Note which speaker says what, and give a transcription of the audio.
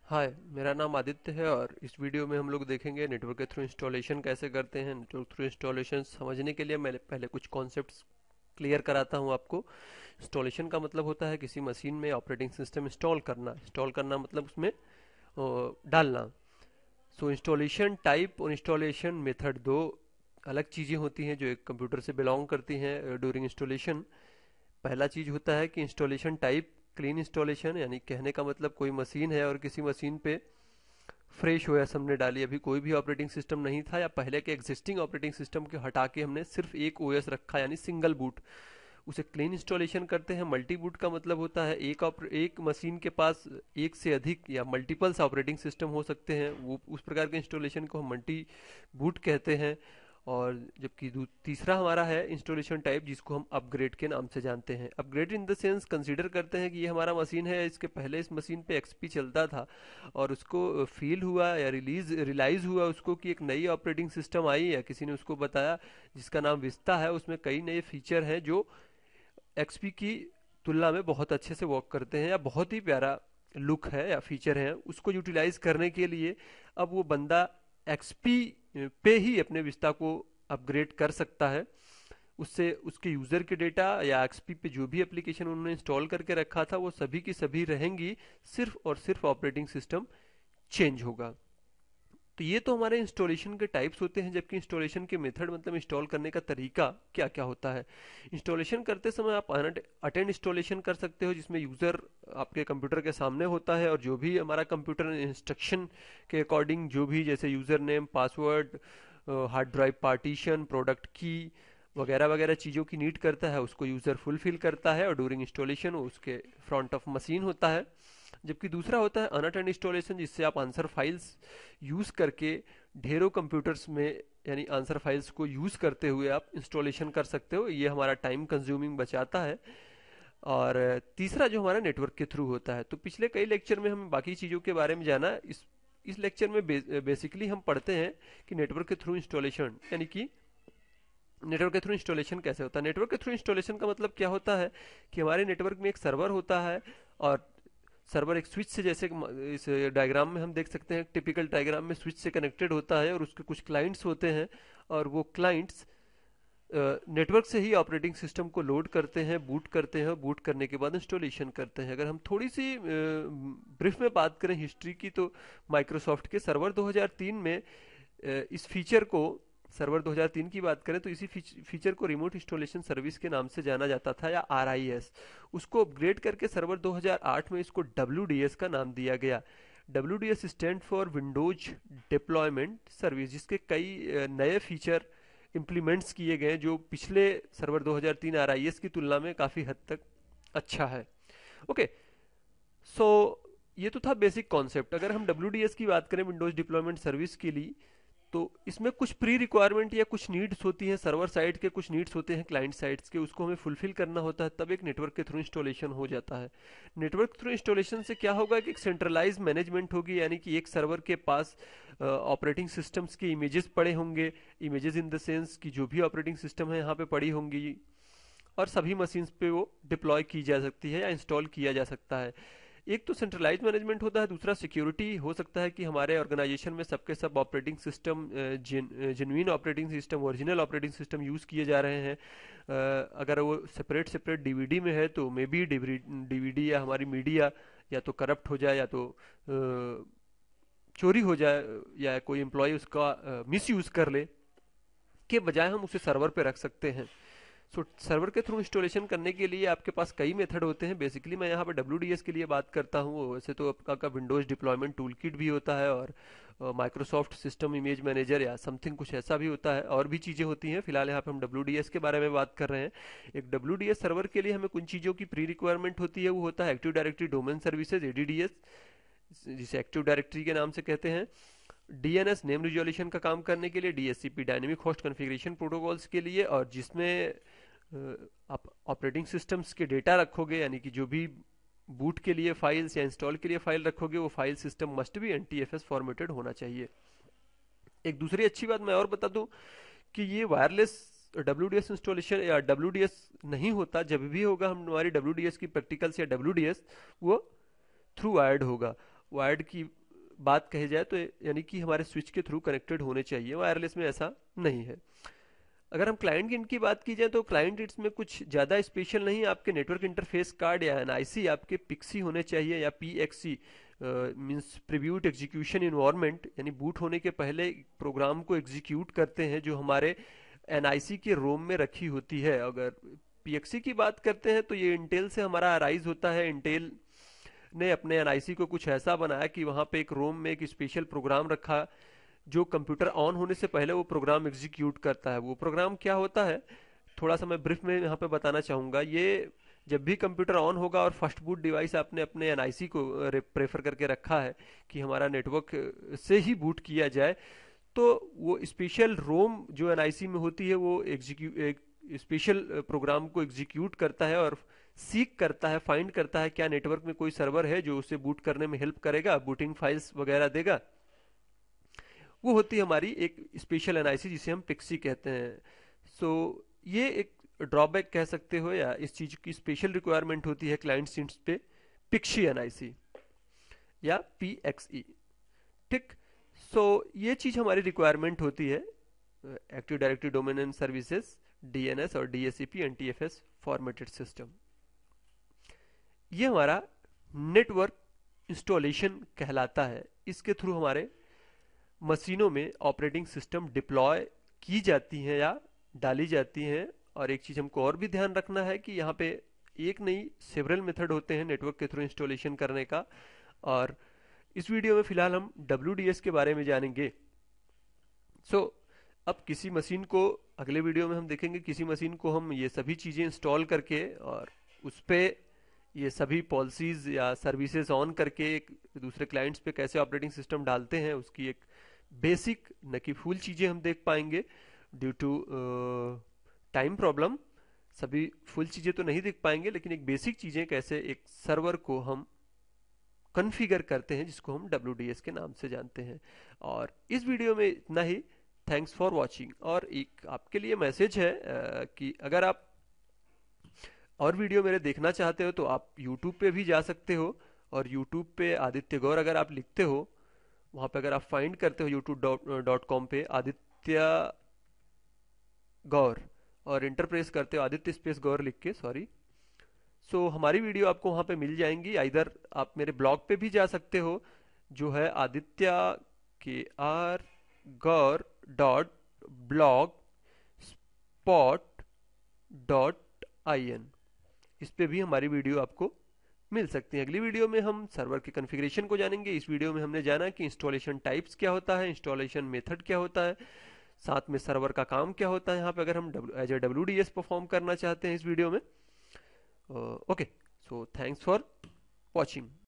Speaker 1: हाय, मेरा नाम आदित्य है और इस वीडियो में हम लोग देखेंगे नेटवर्क के थ्रू इंस्टॉलेशन कैसे करते हैं। नेटवर्क थ्रू इंस्टॉलेशन समझने के लिए मैं पहले कुछ कॉन्सेप्ट्स क्लियर कराता हूँ आपको। इंस्टॉलेशन का मतलब होता है किसी मशीन में ऑपरेटिंग सिस्टम इंस्टॉल करना मतलब उसमें डालना। सो इंस्टॉलेशन टाइप और इंस्टॉलेशन मेथड दो अलग चीज़ें होती हैं जो एक कंप्यूटर से बिलोंग करती हैं ड्यूरिंग इंस्टॉलेशन। पहला चीज होता है कि इंस्टॉलेशन टाइप क्लीन इंस्टॉलेशन, यानी कहने का मतलब कोई मशीन है और किसी मशीन पे फ्रेश ओएस हमने डाली, अभी कोई भी ऑपरेटिंग सिस्टम नहीं था या पहले के एग्जिस्टिंग ऑपरेटिंग सिस्टम को हटा के हमने सिर्फ एक ओएस रखा यानी सिंगल बूट, उसे क्लीन इंस्टॉलेशन करते हैं। मल्टी बूट का मतलब होता है एक मशीन के पास एक से अधिक या मल्टीपल्स ऑपरेटिंग सिस्टम हो सकते हैं, वो उस प्रकार के इंस्टॉलेशन को हम मल्टी बूट कहते हैं। और जबकि तीसरा हमारा है इंस्टॉलेशन टाइप जिसको हम अपग्रेड के नाम से जानते हैं। Upgrade in the sense consider करते हैं कि ये हमारा मशीन है, इसके पहले इस मशीन पे एक्सपी चलता था और उसको फील हुआ या रिलाइज हुआ उसको कि एक नई ऑपरेटिंग सिस्टम आई या किसी ने उसको बताया जिसका नाम विस्ता है, उसमें कई नए फीचर हैं जो एक्सपी की तुलना में बहुत अच्छे से वर्क करते हैं या बहुत ही प्यारा लुक है या फीचर है। उसको यूटिलाइज करने के लिए अब वो बंदा एक्सपी पे ही अपने विस्ता को अपग्रेड कर सकता है। उससे उसके यूजर के डेटा या एक्सपी पे जो भी एप्लीकेशन उन्होंने इंस्टॉल करके रखा था वो सभी की सभी रहेंगी, सिर्फ और सिर्फ ऑपरेटिंग सिस्टम चेंज होगा। तो ये तो हमारे इंस्टॉलेशन के टाइप्स होते हैं, जबकि इंस्टॉलेशन के मेथड मतलब इंस्टॉल करने का तरीका क्या क्या होता है। इंस्टॉलेशन करते समय आप अटेंड इंस्टॉलेशन कर सकते हो जिसमें यूज़र आपके कंप्यूटर के सामने होता है और जो भी हमारा कंप्यूटर इंस्ट्रक्शन के अकॉर्डिंग जो भी जैसे user name, password, hard drive partition, product की वगैरह वगैरह चीज़ों की नीड करता है उसको यूज़र फुलफिल करता है और ड्यूरिंग इंस्टॉलेशन उसके फ्रंट ऑफ मशीन होता है। जबकि दूसरा होता है अनअटेंड इंस्टॉलेशन जिससे आप आंसर फाइल्स यूज करके ढेरों कंप्यूटर्स में यानी आंसर फाइल्स को यूज करते हुए आप इंस्टॉलेशन कर सकते हो, ये हमारा टाइम कंज्यूमिंग बचाता है। और तीसरा जो हमारा नेटवर्क के थ्रू होता है, तो पिछले कई लेक्चर में हम बाकी चीज़ों के बारे में जाना। इस लेक्चर में बेसिकली हम पढ़ते हैं कि नेटवर्क के थ्रू इंस्टॉलेशन यानी कि नेटवर्क के थ्रू इंस्टॉलेशन कैसे होता है। नेटवर्क के थ्रू इंस्टॉलेशन का मतलब क्या होता है कि हमारे नेटवर्क में एक सर्वर होता है और सर्वर एक स्विच से, जैसे इस डायग्राम में हम देख सकते हैं, टिपिकल डायग्राम में स्विच से कनेक्टेड होता है और उसके कुछ क्लाइंट्स होते हैं और वो क्लाइंट्स नेटवर्क से ही ऑपरेटिंग सिस्टम को लोड करते हैं, बूट करते हैं, बूट करने के बाद इंस्टॉलेशन करते हैं। अगर हम थोड़ी सी ब्रीफ में बात करें हिस्ट्री की, तो माइक्रोसॉफ्ट के सर्वर 2003 में इस फीचर को, सर्वर 2003 की बात करें तो इसी फीचर को रिमोट इंस्टॉलेशन सर्विस के नाम से जाना जाता था या आरआईएस। उसको अपग्रेड करके सर्वर 2008 में इसको डब्ल्यूडीएस का नाम दिया गया। WDS stand for Windows deployment service, जिसके कई नए फीचर इम्प्लीमेंट्स किए गए जो पिछले सर्वर 2003 आरआईएस की तुलना में काफ़ी हद तक अच्छा है। ओके, सो ये तो था बेसिक कॉन्सेप्ट। अगर हम डब्ल्यूडीएस की बात करें विंडोज डिप्लॉयमेंट सर्विस के लिए, तो इसमें कुछ प्री रिक्वायरमेंट या कुछ नीड्स होती हैं, सर्वर साइड के कुछ नीड्स होते हैं क्लाइंट साइड्स के, उसको हमें फुलफिल करना होता है, तब एक नेटवर्क के थ्रू इंस्टॉलेशन हो जाता है। नेटवर्क थ्रू इंस्टॉलेशन से क्या होगा कि एक सेंट्रलाइज मैनेजमेंट होगी, यानी कि एक सर्वर के पास ऑपरेटिंग सिस्टम्स के इमेजेस पड़े होंगे, इमेजेस इन द सेंस कि जो भी ऑपरेटिंग सिस्टम है यहाँ पे पड़ी होंगी और सभी मशीन्स पे वो डिप्लॉय की जा सकती है या इंस्टॉल किया जा सकता है। एक तो सेंट्रलाइज मैनेजमेंट होता है, दूसरा सिक्योरिटी हो सकता है कि हमारे ऑर्गेनाइजेशन में सबके सब operating system genuine operating system, original operating system use किए जा रहे हैं। अगर वो सेपरेट सेपरेट डीवीडी में है तो मे बी डीवीडी या हमारी मीडिया या तो करप्ट हो जाए या तो चोरी हो जाए या कोई एम्प्लॉय उसका मिस यूज़ कर ले, के बजाय हम उसे सर्वर पे रख सकते हैं। सो सर्वर के थ्रू इंस्टॉलेशन करने के लिए आपके पास कई मेथड होते हैं। बेसिकली मैं यहाँ पर डब्ल्यूडीएस के लिए बात करता हूँ, वैसे तो आपका विंडोज डिप्लॉयमेंट टूल किट भी होता है और माइक्रोसॉफ्ट सिस्टम इमेज मैनेजर या समथिंग कुछ ऐसा भी होता है, और भी चीज़ें होती हैं। फिलहाल यहाँ पे हम डब्ल्यूडीएस के बारे में बात कर रहे हैं। एक डब्ल्यूडीएस सर्वर के लिए हमें कुछ चीज़ों की प्री रिक्वायरमेंट होती है, वो होता है active directory domain services, ADDS, जिसे एक्टिव डायरेक्टरी के नाम से कहते हैं। डीएनएस नेम रिजोल्यूशन का काम करने के लिए, DHCP dynamic host configuration protocols के लिए, और जिसमें आप ऑपरेटिंग सिस्टम्स के डेटा रखोगे, यानी कि जो भी बूट के लिए फाइल्स या इंस्टॉल के लिए फाइल रखोगे वो फाइल सिस्टम मस्ट भी एनटीएफएस फॉर्मेटेड होना चाहिए। एक दूसरी अच्छी बात मैं और बता दूं कि ये वायरलेस डब्ल्यूडीएस इंस्टॉलेशन या डब्ल्यूडीएस नहीं होता, जब भी होगा हम हमारी डब्ल्यूडीएस की प्रैक्टिकल्स या डब्ल्यूडीएस वो थ्रू वायर्ड होगा। वायर्ड की बात कही जाए तो यानी कि हमारे स्विच के थ्रू कनेक्टेड होने चाहिए, वायरलेस में ऐसा नहीं है। अगर हम क्लाइंट की इनकी बात की जाए तो क्लाइंट इसमें कुछ ज़्यादा स्पेशल नहीं है। आपके नेटवर्क इंटरफेस कार्ड या एनआईसी आपके पिक्सी होने चाहिए या पीएक्सी, मींस प्रीव्यूड एग्जीक्यूशन इन्वायरमेंट, यानी बूट होने के पहले प्रोग्राम को एग्जीक्यूट करते हैं जो हमारे एनआईसी के रोम में रखी होती है। अगर पीएक्सी की बात करते हैं तो ये इंटेल से हमारा अराइज होता है। इंटेल ने अपने एनआईसी को कुछ ऐसा बनाया कि वहाँ पे एक रोम में एक स्पेशल प्रोग्राम रखा जो कंप्यूटर ऑन होने से पहले वो प्रोग्राम एग्जीक्यूट करता है। वो प्रोग्राम क्या होता है, थोड़ा सा मैं ब्रीफ में यहाँ पे बताना चाहूँगा। ये जब भी कंप्यूटर ऑन होगा और फर्स्ट बूट डिवाइस आपने अपने एनआईसी को प्रेफर करके रखा है कि हमारा नेटवर्क से ही बूट किया जाए, तो वो स्पेशल रोम जो एनआईसी में होती है वो एक स्पेशल प्रोग्राम को एग्जीक्यूट करता है और सीक करता है, फाइंड करता है क्या नेटवर्क में कोई सर्वर है जो उसे बूट करने में हेल्प करेगा, बूटिंग फाइल्स वगैरह देगा। वो होती है हमारी एक स्पेशल एनआईसी जिसे हम पिक्सी कहते हैं। सो ये एक ड्रॉबैक कह सकते हो या इस चीज की स्पेशल रिक्वायरमेंट होती है क्लाइंट सीट्स पे, पिक्सी एनआईसी या पीएक्सई। ठीक। सो ये चीज हमारी रिक्वायरमेंट होती है active directory domain and services, DNS और डीएचसीपी एनटीएफएस फॉर्मेटेड सिस्टम। ये हमारा नेटवर्क इंस्टॉलेशन कहलाता है। इसके थ्रू हमारे मशीनों में ऑपरेटिंग सिस्टम डिप्लॉय की जाती हैं या डाली जाती हैं। और एक चीज हमको और भी ध्यान रखना है कि यहाँ पे एक नहीं सेवरल मेथड होते हैं नेटवर्क के थ्रू इंस्टॉलेशन करने का। और इस वीडियो में फिलहाल हम WDS के बारे में जानेंगे। अब किसी मशीन को, अगले वीडियो में हम देखेंगे किसी मशीन को हम ये सभी चीजें इंस्टॉल करके और उस पे ये सभी पॉलिसीज या सर्विसेज ऑन करके एक दूसरे क्लाइंट्स पे कैसे ऑपरेटिंग सिस्टम डालते हैं, उसकी एक बेसिक न कि फुल चीजें हम देख पाएंगे। ड्यू टू टाइम प्रॉब्लम सभी फुल चीजें तो नहीं देख पाएंगे, लेकिन एक बेसिक चीजें कैसे एक सर्वर को हम कॉन्फ़िगर करते हैं जिसको हम WDS के नाम से जानते हैं। और इस वीडियो में इतना ही। Thanks for watching. और एक आपके लिए मैसेज है कि अगर आप और वीडियो मेरे देखना चाहते हो तो आप YouTube पे भी जा सकते हो। और YouTube पे आदित्य गौर अगर आप लिखते हो, वहाँ पे अगर आप फाइंड करते हो youtube.com पे आदित्य गौर और इंटरप्रेस करते हो आदित्य स्पेस गौर लिख के, सॉरी, सो हमारी वीडियो आपको वहाँ पे मिल जाएंगी। इधर आप मेरे ब्लॉग पे भी जा सकते हो जो है आदित्य KR.blogspot.in। इस पे भी हमारी वीडियो आपको मिल सकती है। अगली वीडियो में हम सर्वर के कॉन्फ़िगरेशन को जानेंगे। इस वीडियो में हमने जाना कि इंस्टॉलेशन टाइप्स क्या होता है, इंस्टॉलेशन मेथड क्या होता है, साथ में सर्वर का काम क्या होता है यहाँ पे अगर हम एज ए WDS परफॉर्म करना चाहते हैं इस वीडियो में। Okay, so thanks for watching.